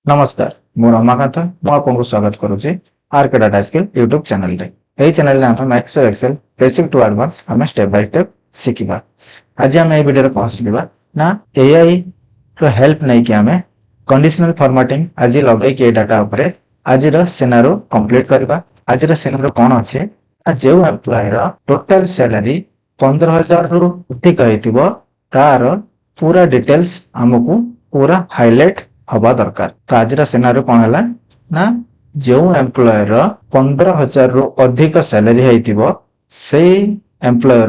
नमस्कार मु रमाकांत मु आपको स्वागत करुच्ची RK data skill YouTube channel रे एही चैनल रे हम Microsoft Excel basic to advance हम स्टेप बाय स्टेप सिखिबा। आज हम ए वीडियो रे पहुंचलिबा ना एआई रो हेल्प नै कि हमें कंडीशनल फॉर्मेटिंग आज लगे के डाटा ऊपर आज रो सिनेरियो कंप्लीट करबा। आज रो सिनेरियो कोन अछि जो एम्प्लॉय रो टोटल सैलरी 15,000 रु अधिक हेतिबो तार पूरा डिटेल्स हमकु पूरा हाईलाइट हवा दरकार। तो आज सिनारी कौन है ना जो एम्प्लॉय 15,000 रु अधिक सैलरी है से एम्प्लॉय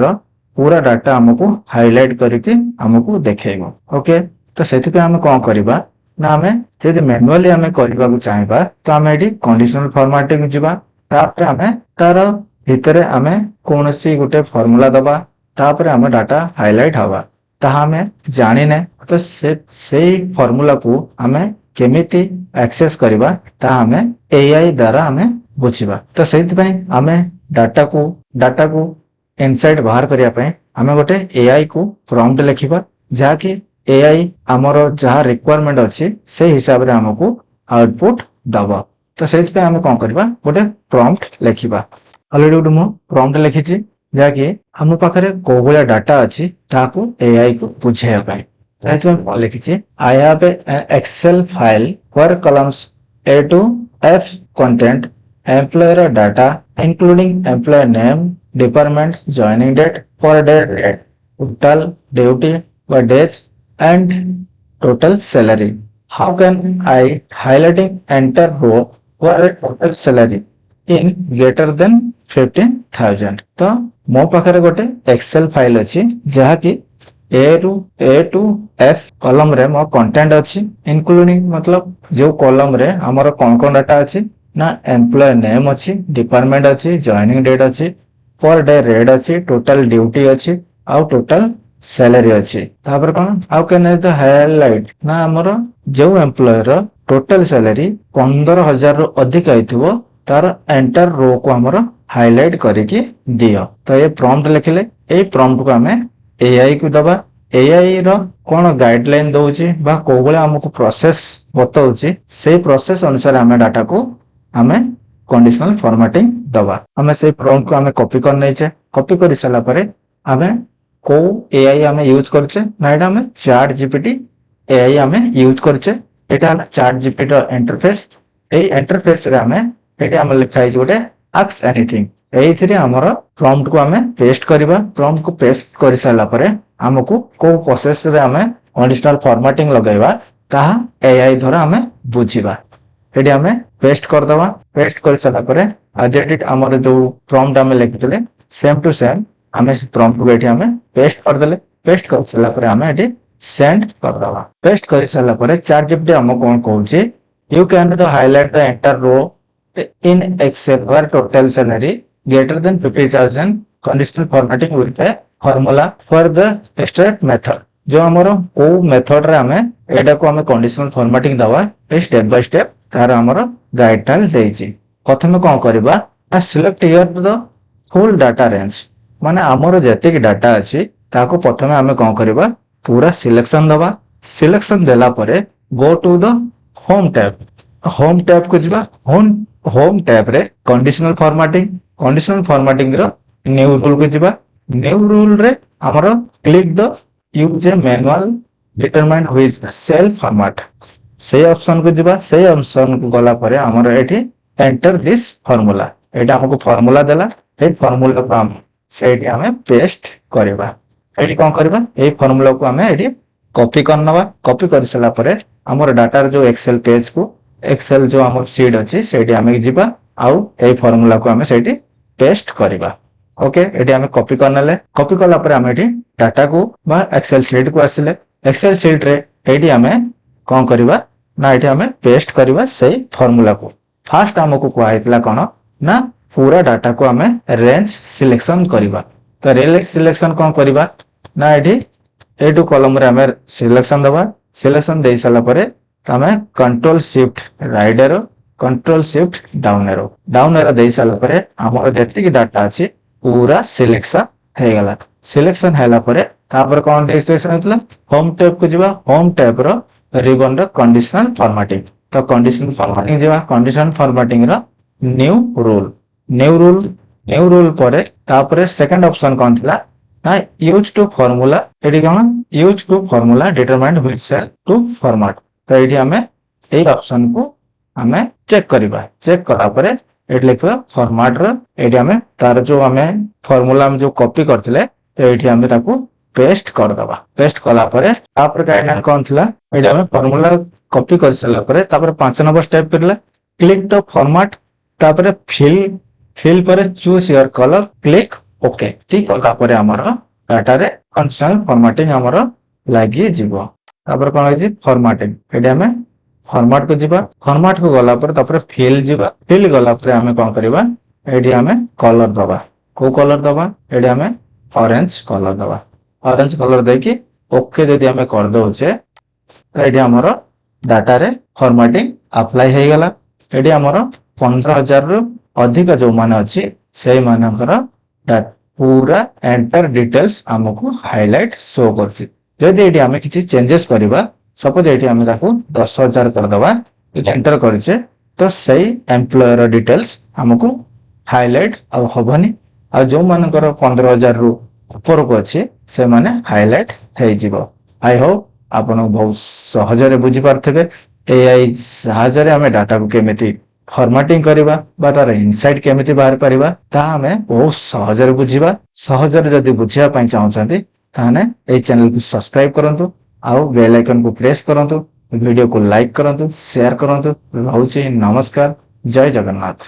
पूरा डाटा हमको हाईलाइट करके हमको देखेगा। ओके तो से आम कौन करवा ना आम जब मैनुअली आम करने को चाहिए तो आम ये कंडीशनल फॉर्मेटिंग जावा आम तार भितर आम कौन सी गोटे फॉर्मूला दबा तापर आम डाटा हाईलाइट हवा ताहा आम जाने तो से फॉर्मूला को आम केमिति एक्सेस करवा ता हमें एआई द्वारा हमें बुझिबा। तो सेति आम डाटा को इनसाइट बाहर करिया पई हमें गोटे एआई को प्रॉम्प्ट लिखिबा जाकि एआई हमर जहा रिक्वायरमेंट अछि से हिसाब रे हमको आउटपुट दबा। तो सेति आम कोन करबा गोटे प्रॉम्प्ट लिखिबा। ऑलरेडी उड मो प्रॉम्प्ट लिखिछि जाकि हम पाखरे कोगुला डाटा अछि ताको एआई को बुझाया पई I have an Excel file where columns A to F content employer data including employer name, department, joining date, per date, total duty, days and total salary. How can I highlighting enter row where total salary in greater than 15,000? तो मो पाखरे गोटे Excel file अछि जहा कि ए to F column रे मो content अछि इंक्लूडिंग मतलब जो कॉलम रे हमर कोन डाटा अछि ना एम्प्लॉय नेम अछि, डिपार्टमेंट अछि, जॉइनिंग डेट अछि, पर डे रेट अछि, टोटल ड्यूटी अछि आ टोटल सैलरी अछि। तापर कोन how can I the highlight ना हमर जो एम्प्लॉय रो टोटल सैलरी 15,000 रो अधिक आइथिबो तार एंटर रो को हमर हाईलाइट करके दियो। तो ये प्रॉम्प्ट लिखले ए प्रॉम्प्ट को हमें एआई को दबा। एआई रो कोन गाइडलाइन दोउची बा कोगळे हमको प्रोसेस बताउची से प्रोसेस अनुसार हमें डाटा को हमें कंडीशनल फॉर्मेटिंग दबा। हमें से प्रॉम्प्ट को हमें कॉपी कर नै छे कॉपी कर सला परे हमें को एआई हमें यूज करछे ना एटा हमें चैट जीपीटी एआई हमें यूज करछे। एटा हमें चैट जीपीटी रो इंटरफेस ए इंटरफेस रे हमें एटा हम लिखाइ जोटे आस्क एनीथिंग एइथिरे हमर प्रॉम्प्ट को हमें पेस्ट करबा। प्रॉम्प्ट को पेस्ट कर सला परे हमको को प्रोसेस रे हमें कंडीशनल फॉर्मेटिंग लगाइबा ताहा एआई द्वारा हमें बुझिबा। एडी हमें पेस्ट कर दवा। पेस्ट कर सला परे आज एडिट हमर जो प्रॉम्प्ट हमें लिखितले सेम टू सेम हमें प्रॉम्प्ट को एठी हमें पेस्ट कर देले। पेस्ट कर सला परे हमें एडी सेंड कर दवा। पेस्ट कर सला परे चैट जीपीटी हम कोन कहूची you can the highlight the entire row in Excel where total salary greater than 50,000 conditional formatting with a formula for the extract method। जो हमरो को मेथड रे हमें एटा को हमें कंडीशनल फॉर्मेटिंग दवा स्टेप बाय स्टेप तार हमरो गाइडलाइन देइची। प्रथमे कोन करबा ना select here the full data range माने हमरो जति कि डाटा अछि ताको प्रथमे हमें कोन करबा पूरा सिलेक्शन दवा। सिलेक्शन देला परे go to the home tab. Home tab को जिबा। होम टैब रे कंडीशनल फॉर्मेटिंग रो न्यू रूल को जिबा। न्यू रूल रे हमरो click the use a manual determine with cell format से ऑप्शन को जिबा। से ऑप्शन को गला परे हमरो एठी एंटर दिस फार्मूला एटा हमको फार्मूला देला। ए फार्मूला को हम सेठी हमें पेस्ट करबा। एठी कोन करबा ए फार्मूला को हमें एठी कॉपी करनवा। कॉपी कर सला परे हमर डाटा रे जो एक्सेल पेज को एक्सेल जो हमर शीट अछि सेठी हमें जिबा आउ ए फार्मूला को हमें सेठी पेस्ट करबा। ओके एठी हमें कॉपी करनले। कॉपी करला परे हमें एठी डाटा को बा एक्सेल शीट को आसिले। एक्सेल शीट रे एठी हमें कोन करबा ना एठी हमें पेस्ट करबा सेही फार्मूला को। फर्स्ट हमको को आइतला कोन ना पूरा डाटा को हमें रेंज सिलेक्शन करबा। तो रेंज सिलेक्शन कोन करबा ना एठी ए टू कॉलम रे हमें सिलेक्शन दबा। सिलेक्शन दे सला परे हमें control shift right arrow control shift down arrow दे साला परे हमर जति कि डाटा अछि पूरा सिलेक्शन हे गला। सिलेक्शन हैला परे तापर कोन रजिस्ट्रेशन हेतला होम टैब को जिबा। होम टैब रो रिबन रो कंडीशनल फॉर्मेटिंग तो कंडीशन फॉर्मेटिंग जीवा कंडीशन फॉर्मेटिंग रो न्यू रूल पर तापर सेकंड ऑप्शन कौन थिला ना यूज टू फार्मूला एडी कौन use to formula determined which cell to format तो एडी हमें ए ऑप्शन को हमें चेक करबा चेक करा पर एडी लिखबा फॉर्मेट रो एडी हमें तार जो हमें फार्मूला हम जो कॉपी करथिले तो एडी हमें ताको पेस्ट कर दबा पेस्ट कला पर तापर गाइडलाइन कौन थिला एडी हमें फार्मूला कॉपी कर सला पर तापर 5 नंबर स्टेप करला क्लिक द फॉर्मेट तापर फिल पर choose your colour click okay ठीक कला पर हमर डाटा रे कंडीशनल फॉर्मेटिंग हमर लागि जीवो तापर कोन होई फॉर्मेटिंग एडी हमें फॉर्मेट को जीवा फॉर्मेट को गला पर तापर फिल जीवा फिल गला पर हमें कोन करबा एडी हमें कलर दबा को कलर दबा एडी हमें ऑरेंज कलर दबा ऑरेंज कलर देकी ओके जदी हमें कर दोचे तो एडी हमर डाटा रे फॉर्मेटिंग अप्लाई हे गला एडी हमर 15000 रु अधिक जो मान अछि सेही मानकर पूरा एंटर डिटेल्स हमको हाईलाइट शो करछि जदी एडी हमें किछि चेंजेस करबा सपोज एडी हमें ताको 10000 कर दबा एंटर करछे तो सही एम्प्लॉयर डिटेल्स हमको हाईलाइट आ होबनी आ जो मानकर 15000 रु ऊपर को अछि से माने हाईलाइट हे जिवो आई होप आपण बहुत सहज रे बुझी पारथबे एआई सहज रे हमें डाटा को केमिति फॉर्मेटिंग करबा बा तार इनसाइट केमिति बाहर परिबा ता हमें बहुत सहज रे बुझीबा सहज रे जदी बुझिया पई चाहउछंती ताने ए चैनल को सब्सक्राइब करंतु आ बेल आइकन को प्रेस करंतु वीडियो को लाइक करंतु शेयर करंतु रहउची नमस्कार जय जगन्नाथ।